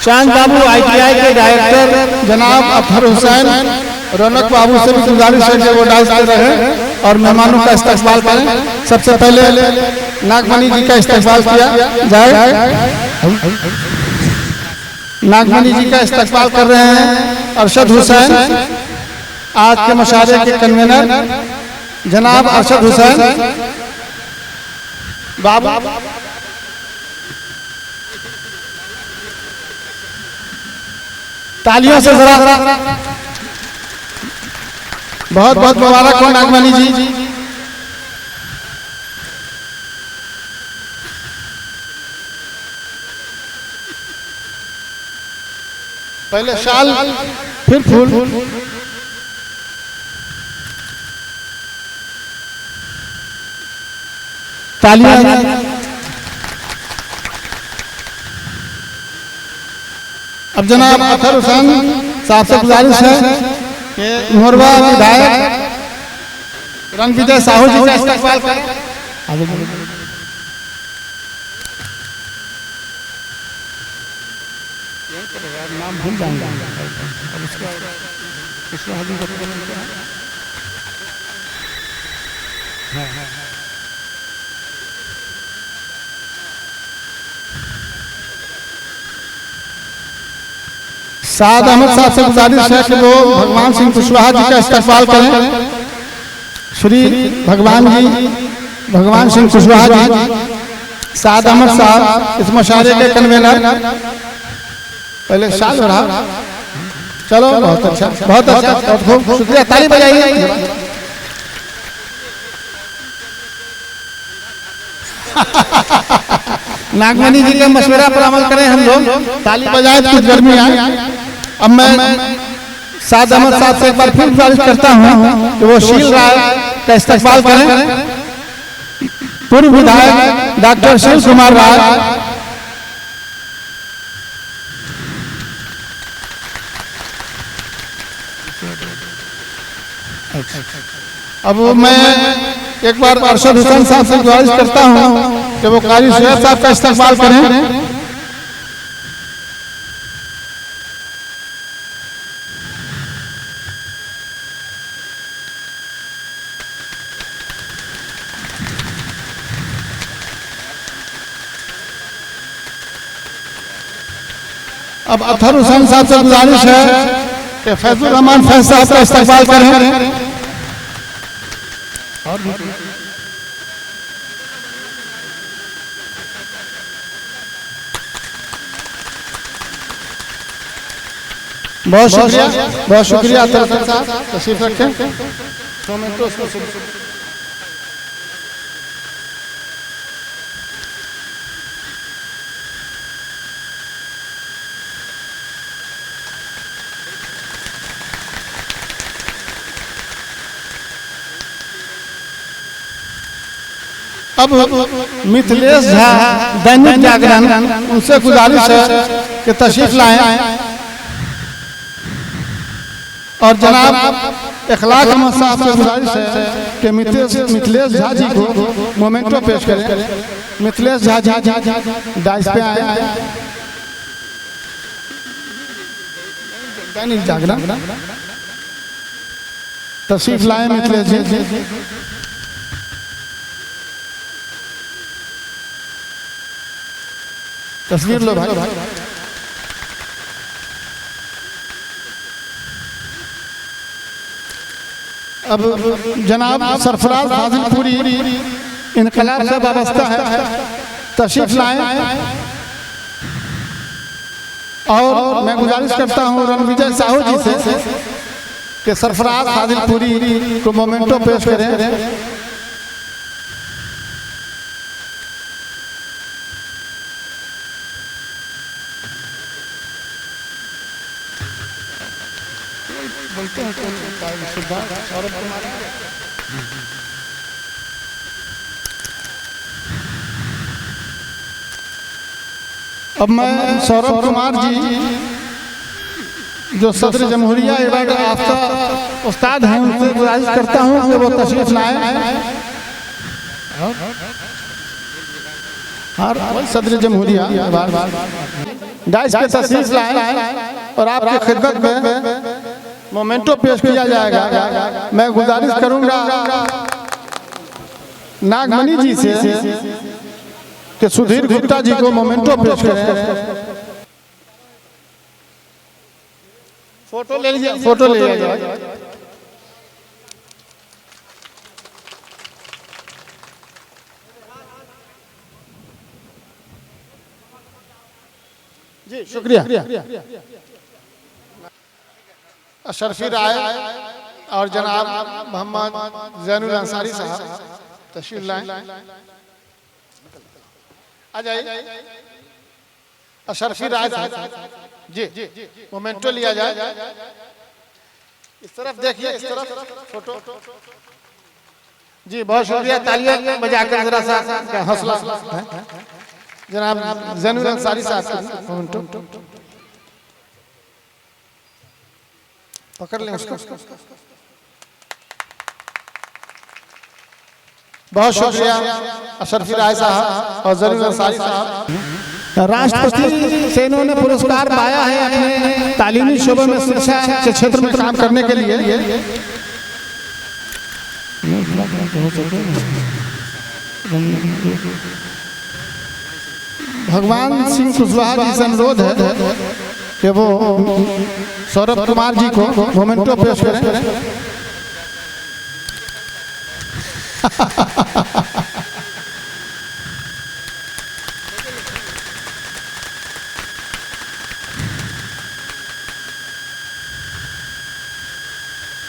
चांद बाबू ITI के director जनाब अतहर हुसैन रौनक बाबू से भी गुजारिश है कि वो डांस कर रहे हैं और मेहमानों का इस्तकबाल करें। सबसे पहले नागमणि जी का इस्तकबाल किया जाए। नागमणि जी का इस्तकबाल कर रहे हैं अरशद हुसैन, आज के मुशायरे के कन्वीनर जनाब अरशद हुसैन बाबू। तालियों से जरा बहुत बहुत मुबारक हो नागमणि जी। पहले शाल फिर फूल। तालियां। अब जनाब अतहर हुसैन साहब से गुजारिश है कि मोरवा विधायक रणविजय साहू जी का इस्तकबाल करें। नाम भूल जाऊंगा। साद अहमद साहब से गुजारिश है कि वो भगवान सिंह कुशवाहा जी का इस्तकबाल करें। श्री भगवान सिंह कुशवाहा जी, साद अहमद साहब इस मुशायरे के कन्वीनर। पहले शाल हो रहा। चलो बहुत अच्छा, बहुत अच्छा, खूब शुक्रिया, ताली बजाइए। नागमणि जी के मशवरा पर अमल करें हम लोग, ताली बजाए तो कुछ गर्मी आए। अब मैं साद अहमद साहब से एक बार फिर गुजारिश करता हूँ कि वो शील राय का इस्तकबाल करें। पूर्व विधायक डॉक्टर शिव कुमार राय। अब मैं एक बार अरशद हुसैन साहब से गुजारिश करता हूँ कि वो कारी शुएब साहब का इस्तकबाल करें। अब अतहर हुसैन साहब से गुजारिश है कि फैजुर रहमान फैज साहब का इस्तकबाल करें। बहुत शुक्रिया, बहुत शुक्रिया अतहर साहब, तशरीफ रखें। अब मिथिलेश झा दैनिक जागरण, उनसे गुजारिश है कि तशरीफ लाएं और जनाब इखलाक अहमद साहब से गुजारिश है कि मिथिलेश झा जी को मोमेंटो पेश करें। मिथिलेश झा डाइस पे आए। दैनिक जागरण, तशरीफ लाएं मिथिलेश जी। तस्वीर लो भाई। अब जनाब सरफराज हाजिरपुरी इनकलाब से वाबस्ता है, तशरीफ लाएं। और मैं गुजारिश करता हूँ रणविजय साहू जी से कि सरफराज हाजिरपुरी को मोमेंटो पेश करें। बोलते हैं सौरभ कुमार। अब मैं सौरभ कुमार जी जो सदर जमहूरिया इबादत आफ्ता उस्ताद हैं, उनसे गुजारिश करता हूं कि वो तशरीफ लाएं। और सदर जमहूरिया डाइस पे तशरीफ लाए और आपकी खिदमत में मोमेंटो पेश किया जाएगा। मैं गुजारिश करूंगा नागमणि जी से कि सुधीर गुप्ता जी को मोमेंटो पेश करें। फोटो ले लीजिए, फोटो ले लीजिए। जी शुक्रिया। अशरफी राय और जनाब मोहम्मद जैनुल अंसारी साहब तशरीफ लाएं। आ जाइए। अशरफी राय साहब जी मोमेंटो लिया जाए। इस तरफ देखिए, इस तरफ फोटो। जी बहुत शुक्रिया। तालियां बजाकर जरा सा हौसला जनाब जैनुल अंसारी साहब मोमेंटो पकड़ लें उसको। बहुत शुक्रिया अशरफी राय साहब और जैनुल अंसारी साहब। राष्ट्रपति से इन्होंने पुरस्कार पाया है अपने तालीमी शोबे में शिक्षा के क्षेत्र में काम करने के लिए। भगवान सिंह कुशवाहा जी से अनुरोध है कि वो सौरभ कुमार जी को मोमेंटो पेश करें।